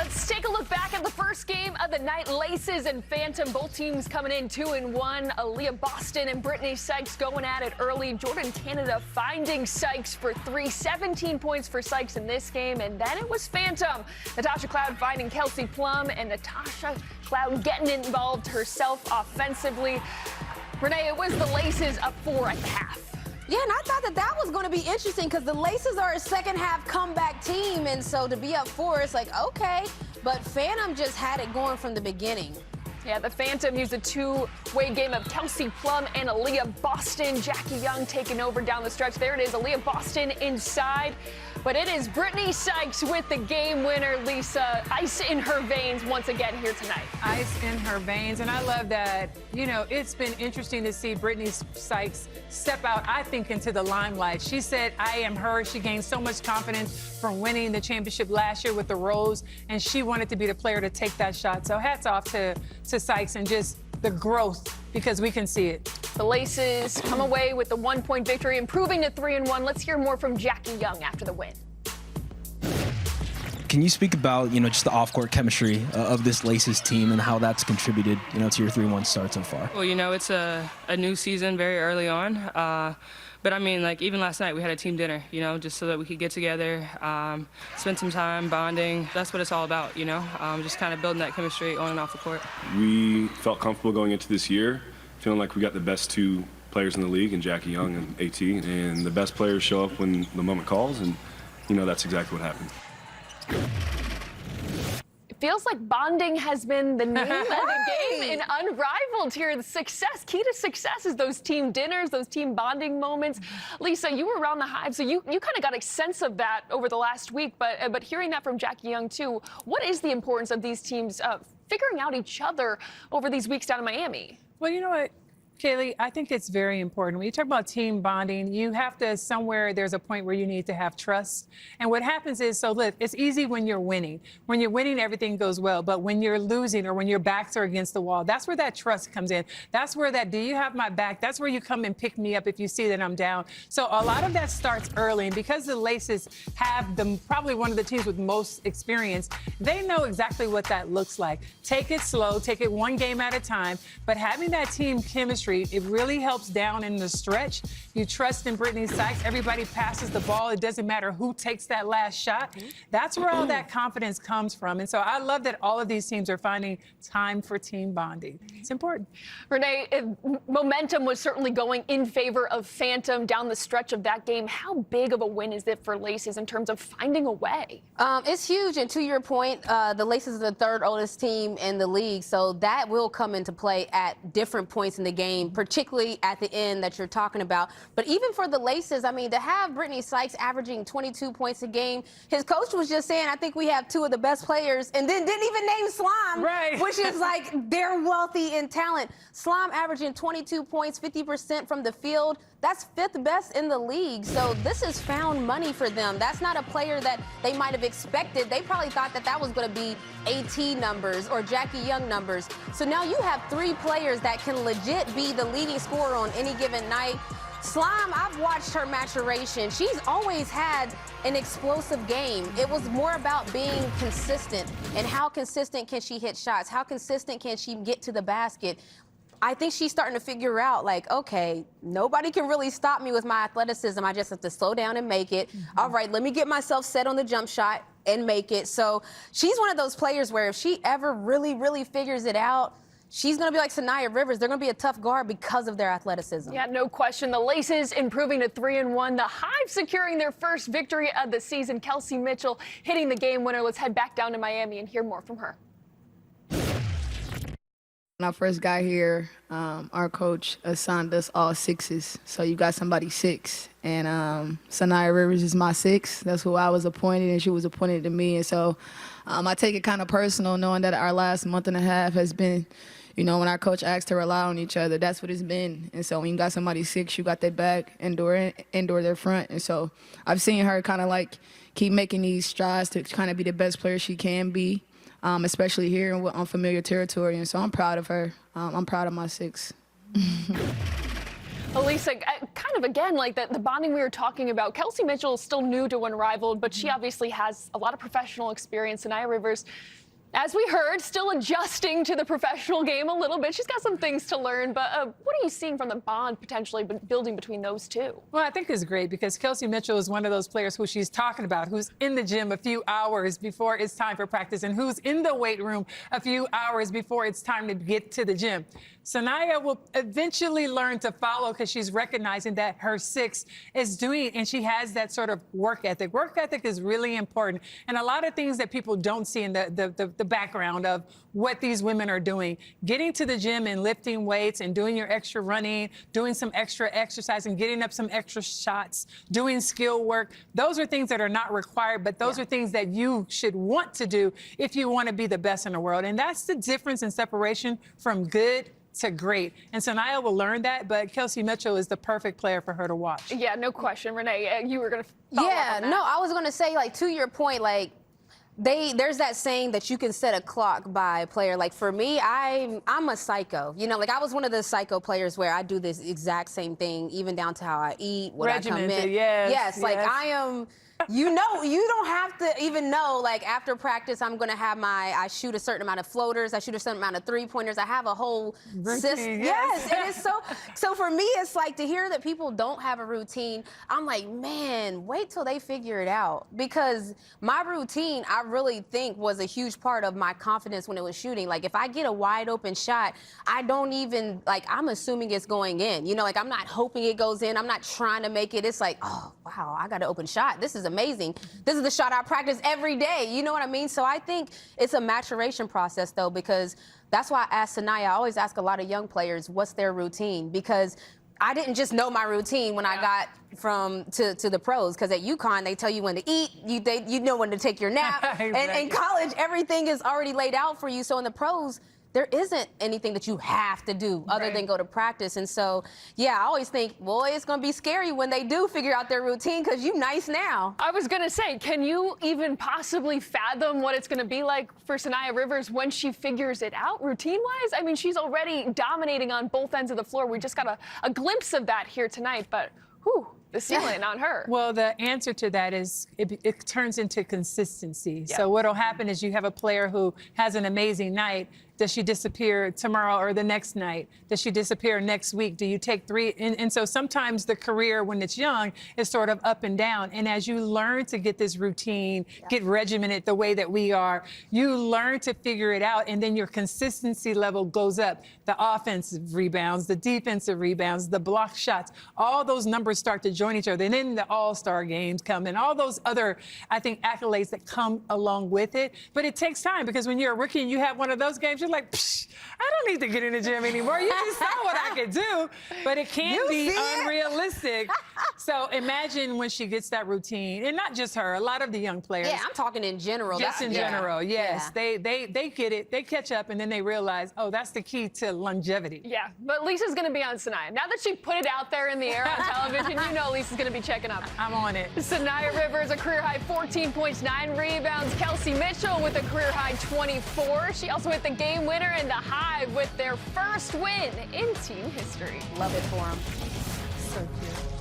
Let's take a look back at the first game of the night. Laces and Phantom, both teams coming in 2-1. Aaliyah Boston and Brittany Sykes going at it early. Jordan Canada finding Sykes for 3. 17 points for Sykes in this game. And then it was Phantom. Natasha Cloud finding Kelsey Plum, and Natasha Cloud getting involved herself offensively. Renee, it was the Laces up 4 at the half. Yeah, and I thought that was going to be interesting because the Laces are a second-half comeback team, and so to be up 4, it's like, okay. But Phantom just had it going from the beginning. Yeah, the Phantom used a two-way game of Kelsey Plum and Aaliyah Boston. Jackie Young taking over down the stretch. There it is, Aaliyah Boston inside. But it is Brittany Sykes with the game winner, Lisa. Ice in her veins once again here tonight. Ice in her veins, and I love that. You know, it's been interesting to see Brittany Sykes step out, I think, into the limelight. She said, I am her. She gained so much confidence from winning the championship last year with the Rose, and she wanted to be the player to take that shot. So hats off to Sykes and just the growth, because we can see it. The Laces come away with the 1-point victory, improving to 3-1. Let's hear more from Jackie Young after the win. Can you speak about, just the off-court chemistry of this Laces team and how that's contributed, to your 3-1 start so far? Well, it's a new season very early on. But I mean, like, even last night we had a team dinner, just so that we could get together, spend some time bonding. That's what it's all about, just kind of building that chemistry on and off the court. We felt comfortable going into this year, feeling like we got the best 2 players in the league, in Jackie Young and AT, and the best players show up when the moment calls, and, that's exactly what happened. It feels like bonding has been the name of the game in Unrivaled here. The key to success is those team dinners, those team bonding moments. Lisa, you were around the Hive, so you kind of got a sense of that over the last week, but hearing that from Jackie Young too, what is the importance of these teams figuring out each other over these weeks down in Miami? Well, you know what, Cayleigh, I think it's very important. When you talk about team bonding, you have to, somewhere there's a point where you need to have trust. And what happens is, so look, it's easy when you're winning. When you're winning, everything goes well. But when you're losing or when your backs are against the wall, that's where that trust comes in. That's where that, do you have my back? That's where you come and pick me up if you see that I'm down. So a lot of that starts early. And because the Laces have probably one of the teams with most experience, they know exactly what that looks like. Take it slow, take it one game at a time. But having that team chemistry, it really helps down in the stretch. You trust in Brittany Sykes. Everybody passes the ball. It doesn't matter who takes that last shot. That's where all that confidence comes from. And so I love that all of these teams are finding time for team bonding. It's important. Renee, momentum was certainly going in favor of Phantom down the stretch of that game. How big of a win is it for Laces in terms of finding a way? It's huge. And to your point, the Laces are the 3rd oldest team in the league. So that will come into play at different points in the game, particularly at the end that you're talking about. But even for the Laces, I mean, to have Brittany Sykes averaging 22 points a game, his coach was just saying, I think we have 2 of the best players, and then didn't even name Slime, right, which is like they're wealthy in talent. Slime averaging 22 points, 50% from the field. That's 5th best in the league. So this is found money for them. That's not a player that they might have expected. They probably thought that was going to be AT numbers or Jackie Young numbers. So now you have 3 players that can legit be the leading scorer on any given night. Slime, I've watched her maturation. She's always had an explosive game. It was more about being consistent and how consistent can she hit shots? How consistent can she get to the basket? I think she's starting to figure out, like, okay, nobody can really stop me with my athleticism. I just have to slow down and make it. All right, let me get myself set on the jump shot and make it. So she's one of those players where if she ever really, really figures it out, she's going to be like Sanaya Rivers. They're going to be a tough guard because of their athleticism. Yeah, no question. The Laces improving to 3-1. The Hive securing their first victory of the season. Kelsey Mitchell hitting the game winner. Let's head back down to Miami and hear more from her. When I first got here, our coach assigned us all 6s. So you got somebody 6. And Sanaya Rivers is my 6. That's who I was appointed, and she was appointed to me. And so I take it kind of personal, knowing that our last month and a half has been, when our coach asked to rely on each other, that's what it's been. And so when you got somebody 6, you got their back, indoor their front. And so I've seen her kind of like keep making these strides to kind of be the best player she can be. Especially here in unfamiliar territory. And so I'm proud of her. I'm proud of my 6. Lisa, kind of again, like the bonding we were talking about. Kelsey Mitchell is still new to Unrivaled, but she obviously has a lot of professional experience. Sanaya Rivers, as we heard, still adjusting to the professional game a little bit. She's got some things to learn, but what are you seeing from the bond potentially building between those two? Well, I think it's great because Kelsey Mitchell is one of those players who she's talking about, who's in the gym a few hours before it's time for practice and who's in the weight room a few hours before it's time to get to the gym. Sanaya will eventually learn to follow because she's recognizing that her 6 is doing, and she has that sort of work ethic. Work ethic is really important. And a lot of things that people don't see in the background of what these women are doing. Getting to the gym and lifting weights and doing your extra running, doing some extra exercise and getting up some extra shots, doing skill work. Those are things that are not required, but those are things that you should want to do if you want to be the best in the world. And that's the difference in separation from good to great. And Sanaya will learn that, but Kelsey Mitchell is the perfect player for her to watch. Yeah, no question. Renee, you were going to follow up on that. No, I was going to say, like, to your point, like, there's that saying that you can set a clock by a player. Like, for me, I'm a psycho. You know, like, I was one of the psycho players where I do this exact same thing, even down to how I eat, what I come in. Yes, like, I am... You know, you don't have to even know, like, after practice, I'm going to have I shoot a certain amount of floaters, I shoot a certain amount of three-pointers, I have a whole system. Yes, and it's so for me, it's like to hear that people don't have a routine, I'm like, man, wait till they figure it out. Because my routine, I really think, was a huge part of my confidence when it was shooting. Like, if I get a wide open shot, I don't even, like, I'm assuming it's going in. You know, like, I'm not hoping it goes in, I'm not trying to make it. It's like, oh, wow, I got an open shot. This is amazing. This is the shot I practice every day. You know what I mean? So I think it's a maturation process, though, because that's why I ask Sanaya, I always ask a lot of young players, what's their routine? Because I didn't just know my routine when I got to the pros, because at UConn, they tell you when to eat, you know when to take your nap. Exactly. And in college, everything is already laid out for you. So in the pros, there isn't anything that you have to do other than go to practice. And so, yeah, I always think, boy, it's going to be scary when they do figure out their routine because you nice now. I was going to say, can you even possibly fathom what it's going to be like for Sanaya Rivers when she figures it out routine-wise? I mean, she's already dominating on both ends of the floor. We just got a glimpse of that here tonight, but whew, the ceiling on her. Well, the answer to that is it turns into consistency. So what'll happen is you have a player who has an amazing night. Does she disappear tomorrow or the next night? Does she disappear next week? Do you take 3? And so sometimes the career when it's young is sort of up and down. And as you learn to get this routine, get regimented the way that we are, you learn to figure it out. And then your consistency level goes up. The offensive rebounds, the defensive rebounds, the block shots, all those numbers start to join each other. And then the all-star games come and all those other, I think, accolades that come along with it. But it takes time because when you're a rookie and you have one of those games, you're like, psh, I don't need to get in the gym anymore. You just saw what I could do, but it can be unrealistic. So imagine when she gets that routine, and not just her, a lot of the young players. Yeah, I'm talking in general. Just in general, yes. Yeah. They get it, they catch up, and then they realize, oh, that's the key to longevity. Yeah, but Lisa's going to be on Sanaya. Now that she put it out there in the air on television, you know Lisa's going to be checking up. I'm on it. Sanaya Rivers, a career-high 14 points, 9 rebounds. Kelsey Mitchell with a career-high 24. She also hit the game winner in the Hive with their first win in team history. Love it for them. So cute.